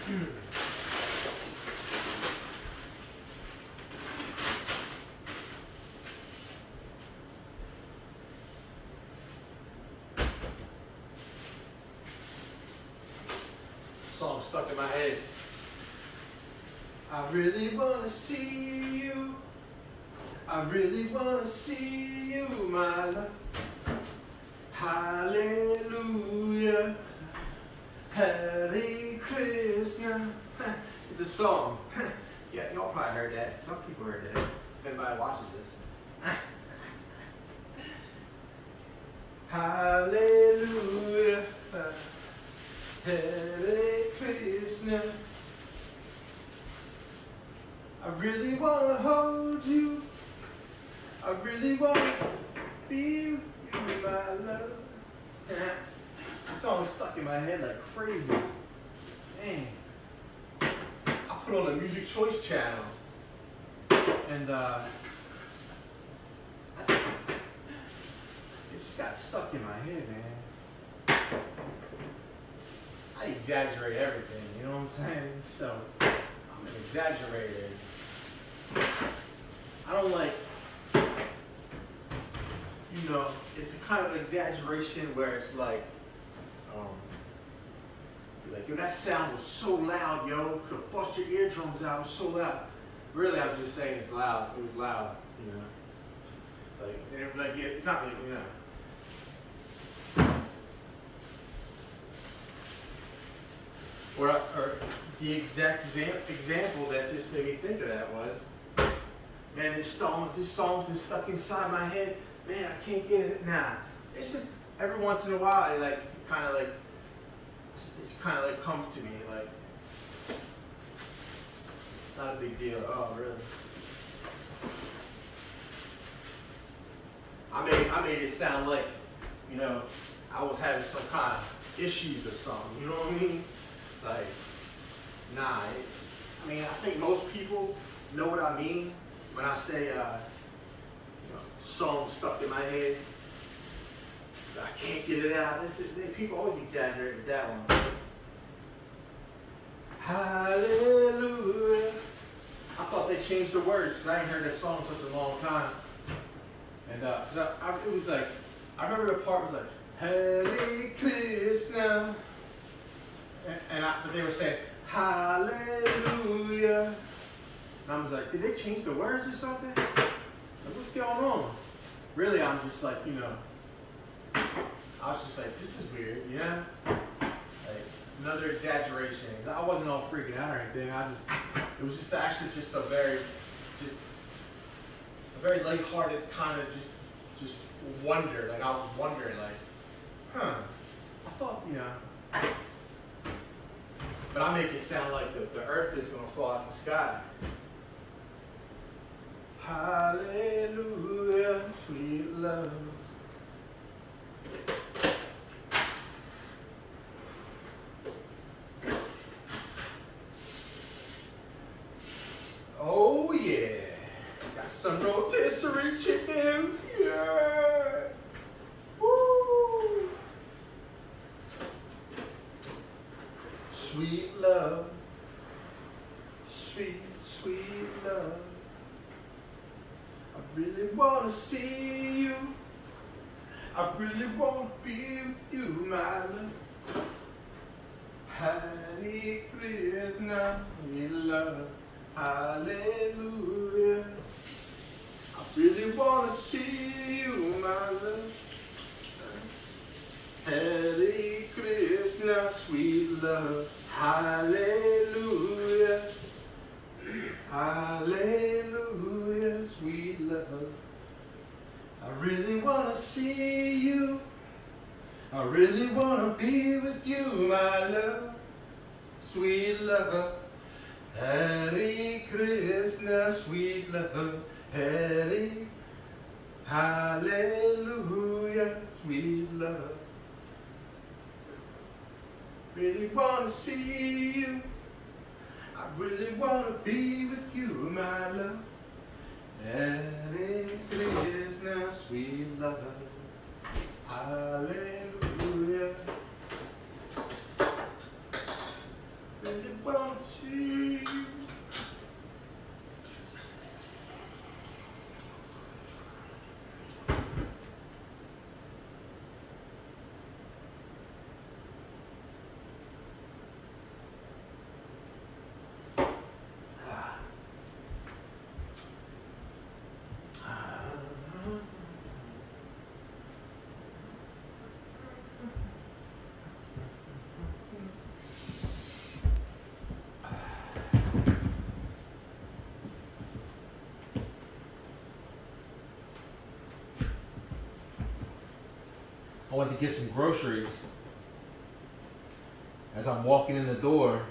Song stuck in my head. I really wanna see you. I really wanna see you, my love. Hallelujah. Hare Krishna. It's a song. Yeah, y'all probably heard that. Some people heard that. If anybody watches this. Hallelujah. Hare Krishna. I really want to hold you. I really want to be with you, my love. This song stuck in my head like crazy. Man. I put on the Music Choice channel. And it just got stuck in my head, man. I exaggerate everything, you know what I'm saying? So, I'm an exaggerator. I don't like, you know, it's a kind of exaggeration where it's like, yo, that sound was so loud, yo. Could have bust your eardrums out, it was so loud. Really, I'm just saying it's loud. It was loud, you know. Like, yeah, it's not really, you know. Or the exact example that just made me think of that was, man, this song's been stuck inside my head. Man, I can't get it. Nah, it's just every once in a while, it kind of comes to me like, not a big deal. Oh, really? I made it sound like, you know, I was having some kind of issues or something. You know what I mean? Like, nah. I mean, I think most people know what I mean when I say, you know, song stuck in my head. I can't get it out. People always exaggerate with that one. Hallelujah. I thought they changed the words because I ain't heard that song in such a long time. And cause it was like, I remember the part was like, Hare Krishna. But they were saying, hallelujah. And I was like, did they change the words or something? Like, what's going on? Really, I'm just like, you know, I was just like, this is weird, you know? Like, another exaggeration. I wasn't all freaking out or anything. It was just actually just a very lighthearted kind of just wonder. Like, I was wondering, like, I thought, you know. But I make it sound like the earth is going to fall out the sky. Hallelujah, sweet love. Oh yeah, got some rotisserie chickens, yeah. Woo. Sweet love, sweet, sweet love. I really want to see you. I really want to be with you, my love. Hare Krishna, we love. Hallelujah. I really want to see you, my love. Hare Krishna, sweet love. Hallelujah. Hallelujah, sweet love. I really want to see you. I really want to be with you, my love. Sweet love. Hare Krishna, sweet love. Hare. Hallelujah, sweet love. Really want to see you. I really want to be with you, my love. Hare Krishna, sweet love. Hallelujah. Really want to get some groceries. As I'm walking in the door,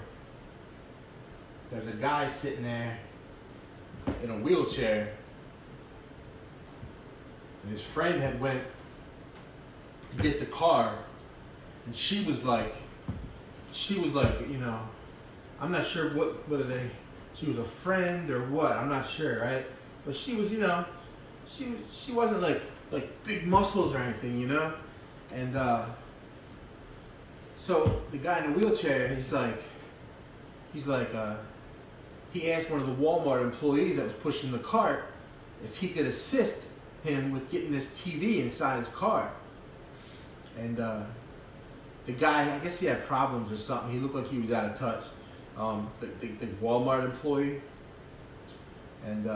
there's a guy sitting there in a wheelchair, and his friend had went to get the car, and she was like, you know, I'm not sure whether she was a friend or what. I'm not sure, right? But she was, you know, she wasn't like big muscles or anything, you know, and so the guy in the wheelchair, he asked one of the Walmart employees that was pushing the cart if he could assist him with getting this TV inside his car. And the guy, I guess he had problems or something. He looked like he was out of touch. The Walmart employee. And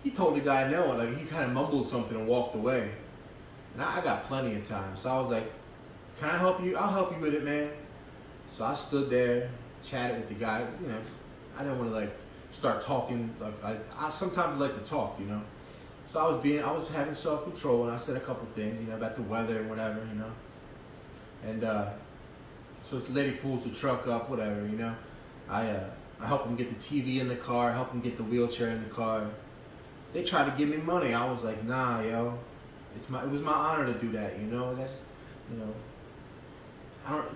he told the guy no. Like, he kind of mumbled something and walked away. And I got plenty of time. So I was like, can I help you? I'll help you with it, man. So I stood there, chatted with the guy. You know, I didn't want to like start talking. Like I sometimes like to talk, you know. So I was having self-control, and I said a couple things, you know, about the weather and whatever, you know. And so this lady pulls the truck up, whatever, you know. I help him get the TV in the car, help him get the wheelchair in the car. They tried to give me money. I was like, nah, yo. It was my honor to do that, you know. That's, you know.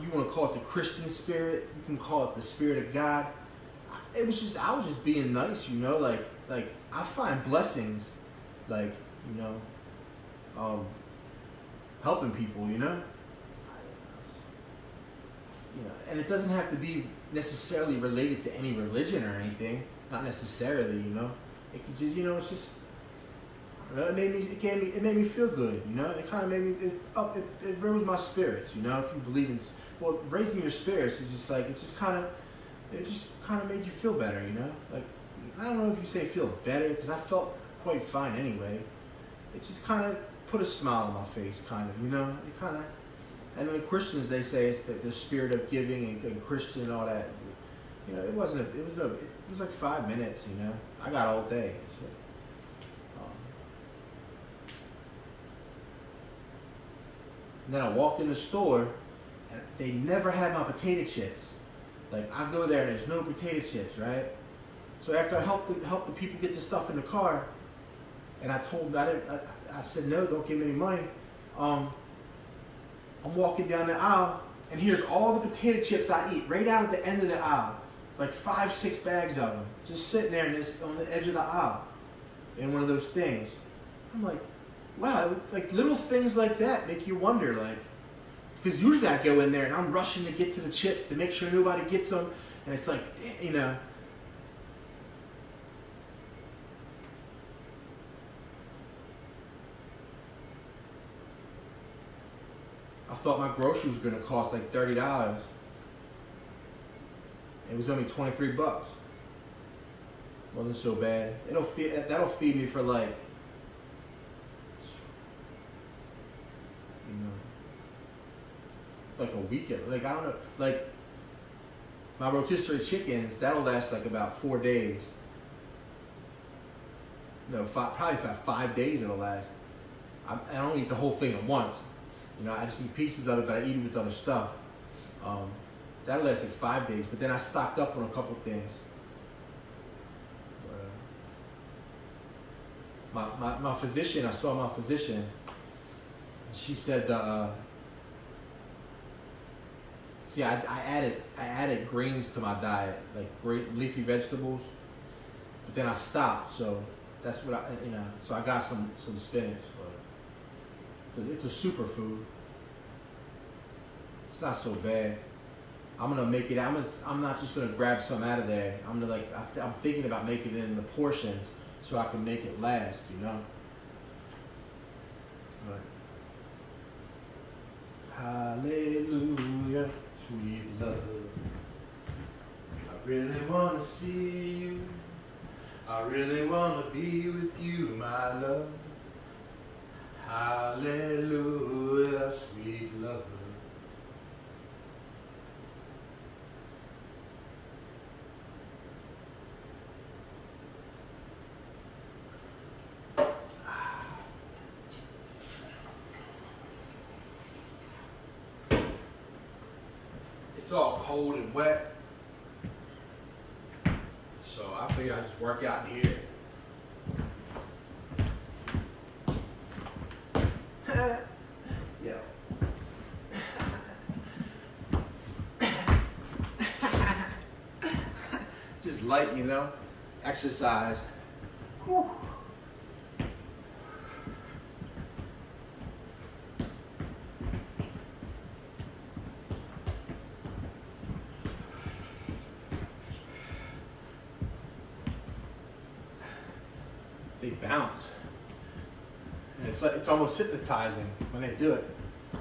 You want to call it the Christian spirit, you can call it the spirit of God. I was just being nice, you know, like I find blessings, like, you know, helping people, you know, and it doesn't have to be necessarily related to any religion or anything, not necessarily, you know, it could just, you know, it's just, it made me feel good, you know. It kind of made me it rose my spirits, you know. If you believe in, well, raising your spirits is just like it just kind of made you feel better, you know. Like, I don't know if you say feel better, because I felt quite fine anyway. It just kind of put a smile on my face, kind of, you know. It kind of, and then the Christians, they say it's the spirit of giving and Christian and all that. You know, it was like 5 minutes, you know. I got all day. So. And then I walked in the store, and they never had my potato chips. Like, I go there and there's no potato chips, right? So after I helped the people get the stuff in the car, and I told them, I said, no, don't give me any money. I'm walking down the aisle, and here's all the potato chips I eat right out at the end of the aisle. Like 5, 6 bags of them, just sitting there on the edge of the aisle in one of those things. I'm like, wow, like little things like that make you wonder, like, because usually I go in there and I'm rushing to get to the chips to make sure nobody gets them, and it's like, you know. I thought my groceries were gonna cost like $30. It was only 23 bucks. Wasn't so bad. That'll feed me for like, you know, like a weekend. Like, I don't know, like my rotisserie chickens, that'll last like about 4 days. No, probably about 5 days it'll last. I don't eat the whole thing at once. You know, I just eat pieces of it, but I eat it with other stuff. That lasts like 5 days, but then I stocked up on a couple things. My physician, I saw my physician. She said, see, I added greens to my diet, like great leafy vegetables, but then I stopped. So that's what so I got some spinach, but it's a superfood. It's not so bad. I'm gonna make it. I'm not just gonna grab some out of there. I'm thinking about making it in the portions so I can make it last, you know. But hallelujah, sweet love. I really wanna see you. I really wanna be with you, my love. Hallelujah, sweet love. it's all cold and wet. So I figured I'd just work out in here. Yeah. Just light, you know, exercise. Whew. They bounce. And it's almost hypnotizing when they do it.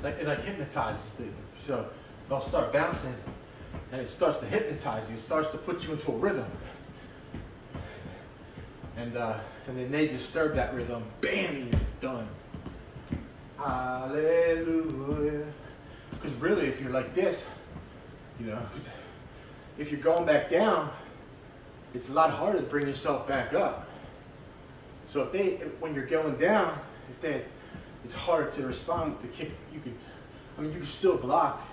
It like hypnotizes them. So they'll start bouncing and it starts to hypnotize you. It starts to put you into a rhythm. And then they disturb that rhythm. Bam, and you're done. Hallelujah. Because really, if you're like this, you know, 'cause if you're going back down, it's a lot harder to bring yourself back up. So when you're going down, it's harder to respond to kick. You can still block,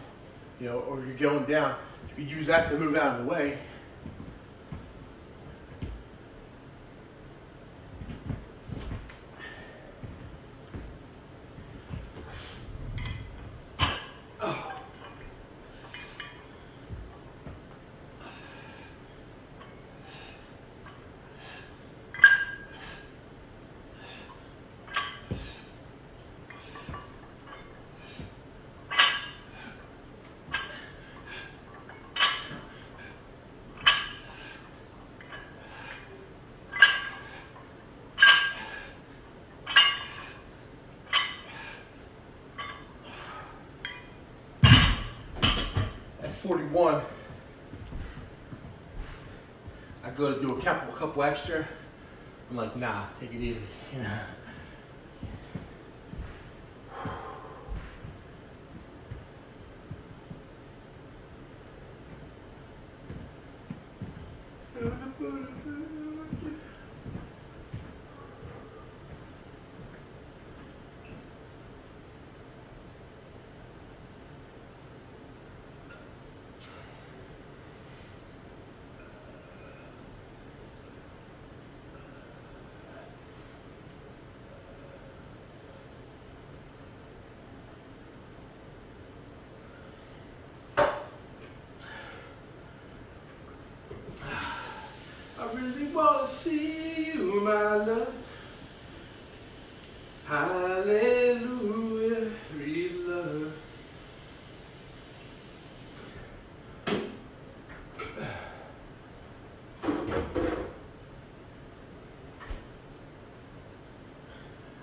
you know, or you're going down. You could use that to move out of the way. At 41, I go to do a couple extra. I'm like, nah, take it easy, you know. I really want to see you, my love. Hallelujah, real love.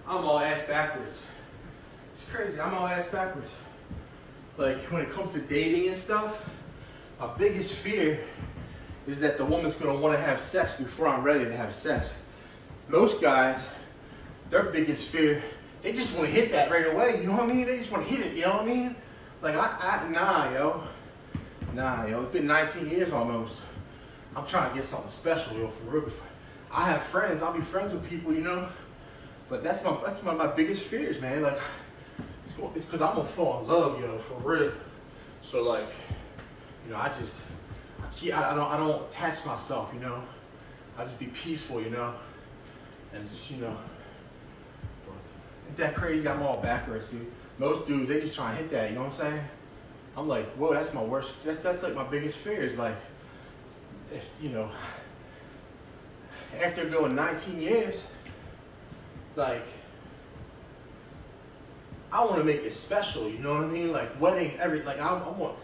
I'm all ass backwards. It's crazy, I'm all ass backwards. Like, when it comes to dating and stuff, my biggest fear is that the woman's gonna wanna have sex before I'm ready to have sex. Most guys, their biggest fear, they just wanna hit that right away, you know what I mean? They just wanna hit it, you know what I mean? Like, nah, yo. It's been 19 years almost. I'm trying to get something special, yo, for real. I have friends, I'll be friends with people, you know? But that's one of my biggest fears, man. Like, it's cause I'm gonna fall in love, yo, for real. So like, you know, I don't attach myself, you know. I just be peaceful, you know, and just, you know. Ain't that crazy? I'm all backwards, dude. Most dudes, they just try and hit that, you know what I'm saying? I'm like, whoa, that's my worst. That's like my biggest fear is like, if you know, after going 19 years, like, I want to make it special, you know what I mean? Like wedding, like I want,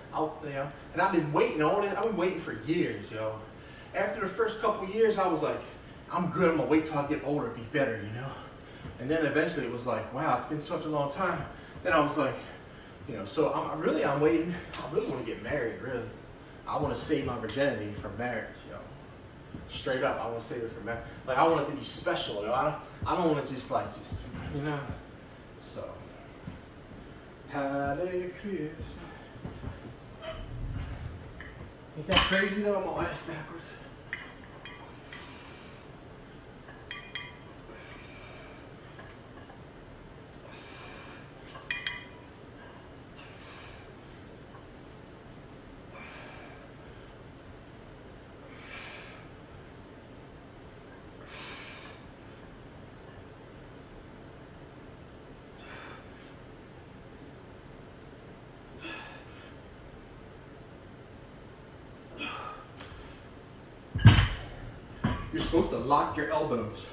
you know. And I've been waiting on it. I've been waiting for years, yo. After the first couple years, I was like, I'm good. I'm gonna wait till I get older, be better, you know. And then eventually it was like, wow, it's been such a long time. Then I was like, you know, so I'm waiting. I really want to get married, really. I want to save my virginity for marriage, yo. Straight up, I want to save it for marriage. Like I want it to be special, yo. I don't want to just, you know. So. Hare Krishna. Ain't that crazy though? I'm all ass backwards. you're supposed to lock your elbows.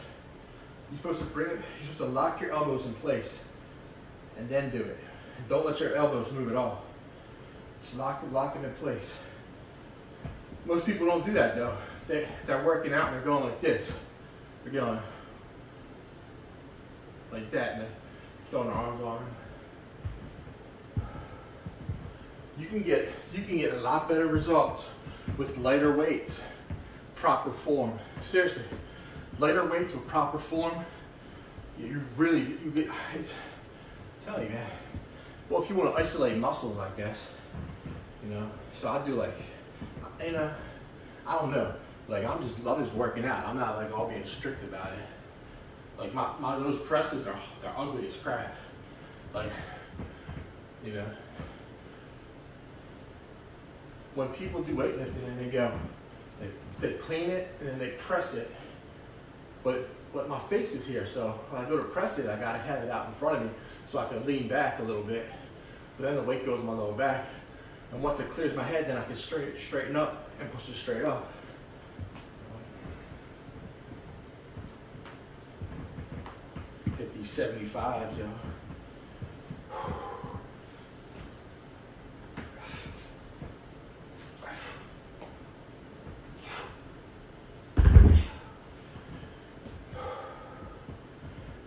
You're supposed to you're supposed to lock your elbows in place and then do it. Don't let your elbows move at all. Just lock them in place. Most people don't do that though. They're working out and they're going like this. They're going like that and they're throwing their arms on them. You can get a lot better results with lighter weights, proper form. Seriously, lighter weights with proper form, you get, I'm telling you, man. Well, if you want to isolate muscles, I guess, you know. So I do like, you know, I don't know. Like I'm just working out. I'm not like all being strict about it. Like those presses they're ugly as crap. Like, you know, when people do weightlifting and they go, they clean it and then they press it, but my face is here, so when I go to press it, I gotta have it out in front of me so I can lean back a little bit. But then the weight goes in my lower back, and once it clears my head, then I can straighten up and push it straight up. 75s, yo.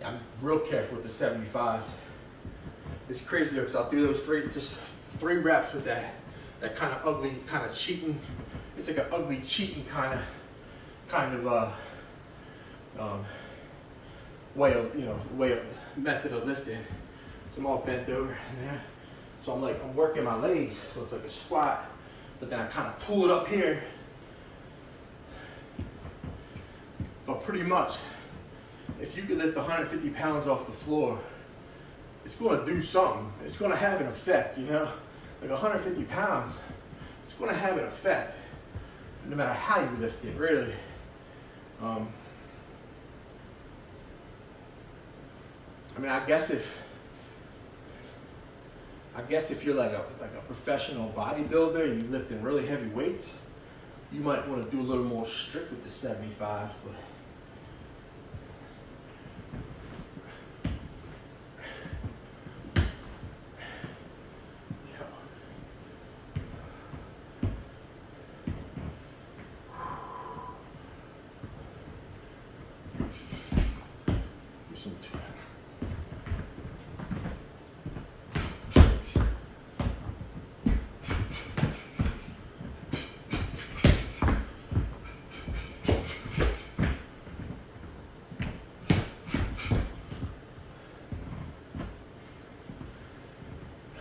I'm real careful with the 75s. It's crazy because I'll do those just three reps with that kind of ugly, kind of cheating. It's like an ugly cheating kind of method of lifting. So I'm all bent over, so I'm working my legs, so it's like a squat, but then I kind of pull it up here. But pretty much, if you could lift 150 pounds off the floor, it's going to do something. It's going to have an effect, you know? Like 150 pounds, it's going to have an effect, no matter how you lift it, really. I mean, I guess if you're like a professional bodybuilder and you're lifting really heavy weights, you might want to do a little more strict with the 75s, but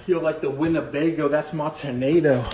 you're like the Winnebago, that's my tornado.